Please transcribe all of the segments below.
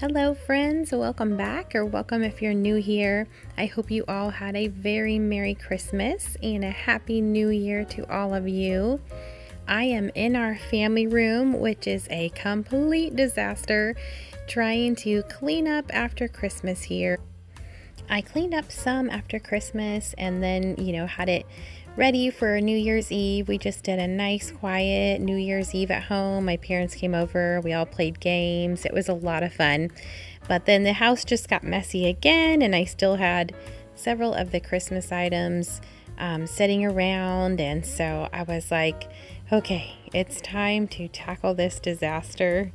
Hello friends, welcome back, or welcome if you're new here. I hope you all had a very Merry Christmas and a Happy New Year to all of you. I am in our family room, which is a complete disaster, trying to clean up after Christmas here. I cleaned up some after Christmas and then, had it ready for New Year's Eve. We just did a nice, quiet New Year's Eve at home. My parents came over. We all played games. It was a lot of fun. But then the house just got messy again, and I still had several of the Christmas items sitting around. And so I was like, okay, it's time to tackle this disaster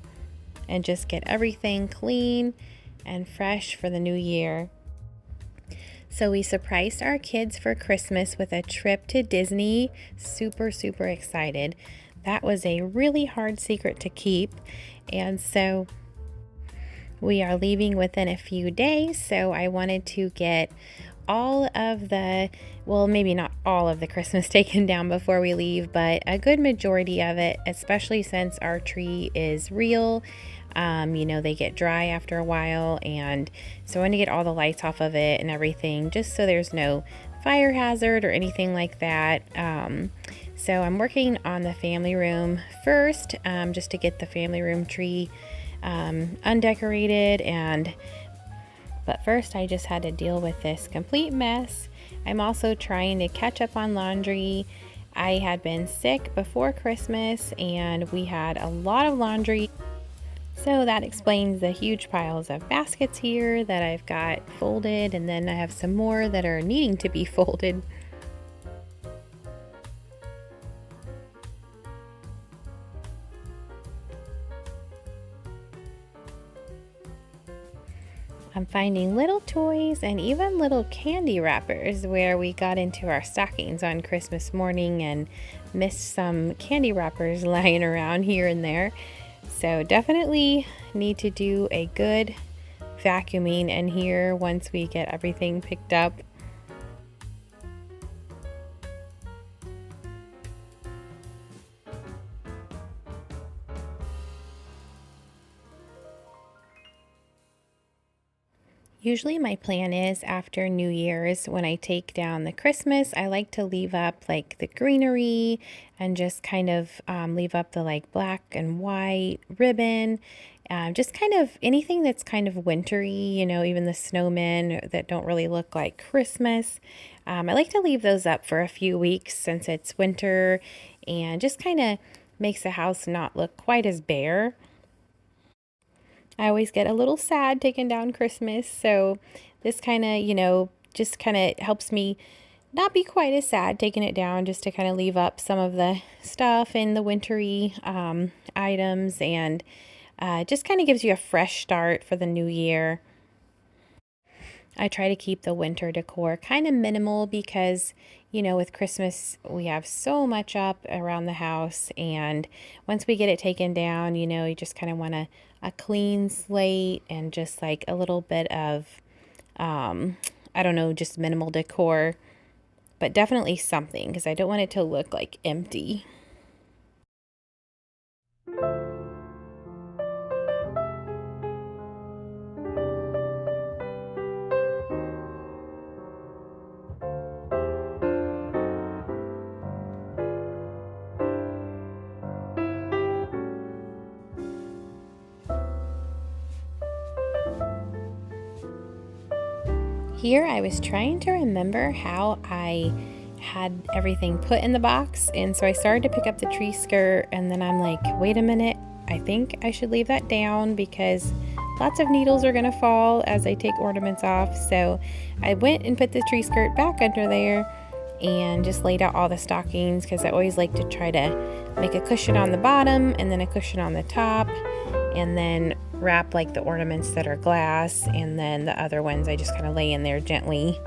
and just get everything clean and fresh for the new year. So we surprised our kids for Christmas with a trip to Disney. Super, super excited. That was a really hard secret to keep. And so we are leaving within a few days. So I wanted to get all of the, well, maybe not all of the Christmas taken down before we leave, but a good majority of it, especially since our tree is real. They get dry after a while, and so I want to get all the lights off of it and everything, just so there's no fire hazard or anything like that. So I'm working on the family room first, just to get the family room tree undecorated, but first I just had to deal with this complete mess. I'm also trying to catch up on laundry. I had been sick before Christmas, and we had a lot of laundry. So that explains the huge piles of baskets here that I've got folded, and then I have some more that are needing to be folded. I'm finding little toys and even little candy wrappers where we got into our stockings on Christmas morning and missed some candy wrappers lying around here and there. So definitely need to do a good vacuuming in here once we get everything picked up. Usually my plan is after New Year's, when I take down the Christmas, I like to leave up like the greenery and just kind of leave up the like black and white ribbon. Just kind of anything that's kind of wintry, even the snowmen that don't really look like Christmas. I like to leave those up for a few weeks since it's winter, and just kind of makes the house not look quite as bare. I always get a little sad taking down Christmas, so this kind of, just kind of helps me not be quite as sad taking it down, just to kind of leave up some of the stuff and the wintry items, and just kind of gives you a fresh start for the new year. I try to keep the winter decor kind of minimal because, with Christmas, we have so much up around the house. And once we get it taken down, you just kind of want a clean slate and just like a little bit of, I don't know, just minimal decor, but definitely something, because I don't want it to look like empty. Here I was trying to remember how I had everything put in the box, and so I started to pick up the tree skirt, and then I'm like, wait a minute, I think I should leave that down because lots of needles are gonna fall as I take ornaments off. So I went and put the tree skirt back under there and just laid out all the stockings, because I always like to try to make a cushion on the bottom and then a cushion on the top, and then wrap like the ornaments that are glass, and then the other ones I just kind of lay in there gently.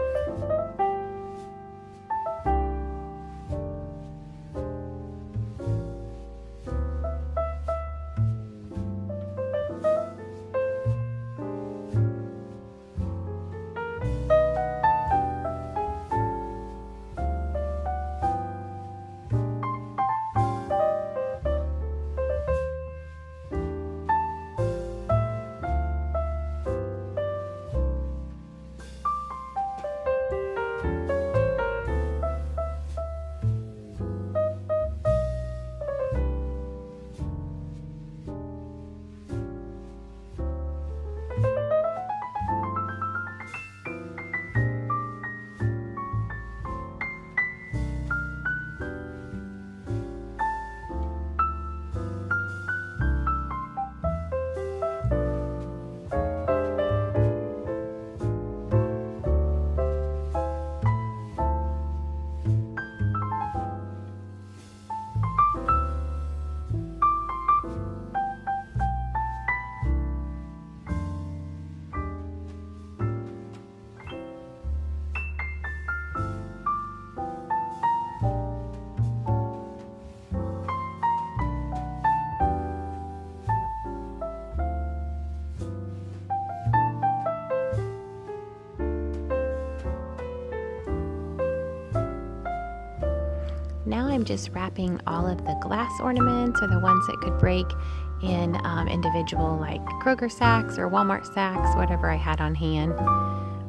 Now I'm just wrapping all of the glass ornaments, or the ones that could break, in individual like Kroger sacks or Walmart sacks, whatever I had on hand.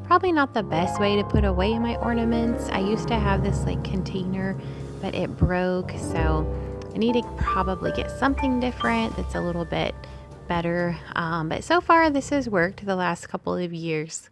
Probably not the best way to put away my ornaments. I used to have this like container, but it broke, so I need to probably get something different that's a little bit better. But so far this has worked the last couple of years.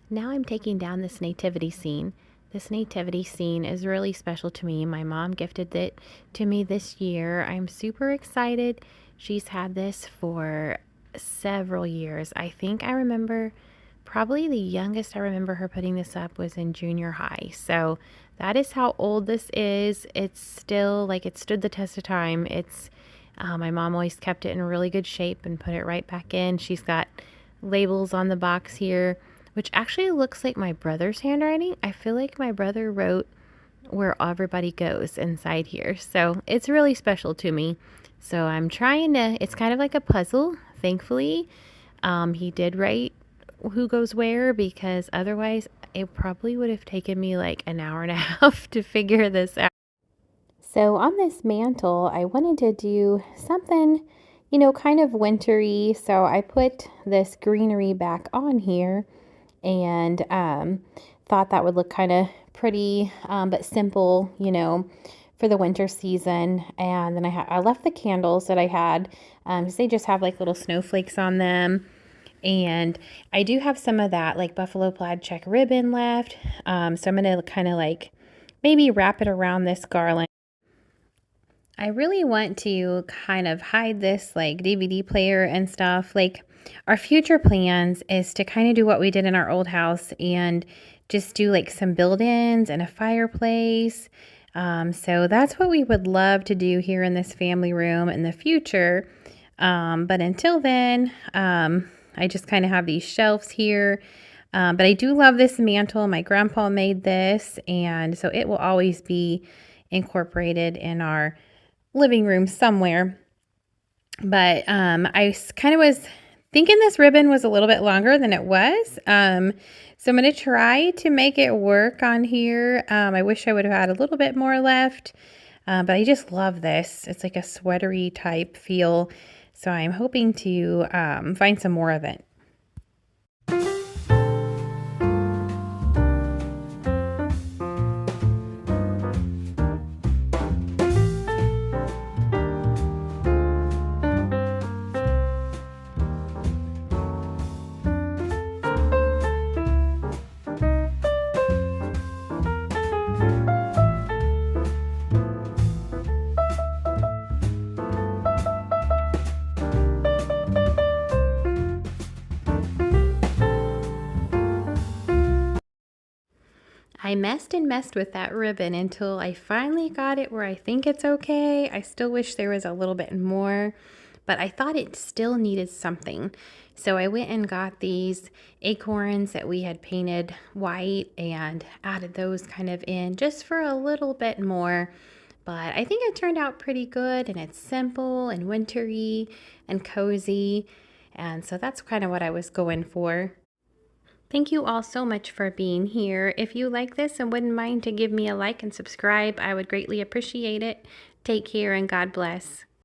Now I'm taking down this nativity scene. This nativity scene is really special to me. My mom gifted it to me this year. I'm super excited. She's had this for several years. I think I remember, probably the youngest I remember her putting this up was in junior high. So that is how old this is. It's still, like, it stood the test of time. It's my mom always kept it in really good shape and put it right back in. She's got labels on the box here, which actually looks like my brother's handwriting. I feel like my brother wrote where everybody goes inside here. So it's really special to me. So I'm trying to, it's kind of like a puzzle, thankfully. He did write who goes where, because otherwise it probably would have taken me like an hour and a half to figure this out. So on this mantle, I wanted to do something, you know, kind of wintry. So I put this greenery back on here, and thought that would look kind of pretty, but simple, you know, for the winter season. And then I left the candles that I had, because they just have like little snowflakes on them. And I do have some of that like buffalo plaid check ribbon left. So I'm going to kind of like maybe wrap it around this garland. I really want to kind of hide this like DVD player and stuff. Like, our future plans is to kind of do what we did in our old house and just do like some build-ins and a fireplace. So that's what we would love to do here in this family room in the future. But until then, I just kind of have these shelves here. But I do love this mantle. My grandpa made this, and so it will always be incorporated in our living room somewhere. But I kind of was thinking this ribbon was a little bit longer than it was. So I'm going to try to make it work on here. I wish I would have had a little bit more left. But I just love this. It's like a sweatery type feel. So I'm hoping to find some more of it. I messed and messed with that ribbon until I finally got it where I think it's okay. I still wish there was a little bit more, but I thought it still needed something. So I went and got these acorns that we had painted white and added those kind of in just for a little bit more. But I think it turned out pretty good, and it's simple and wintry and cozy. And so that's kind of what I was going for. Thank you all so much for being here. If you like this and wouldn't mind to give me a like and subscribe, I would greatly appreciate it. Take care and God bless.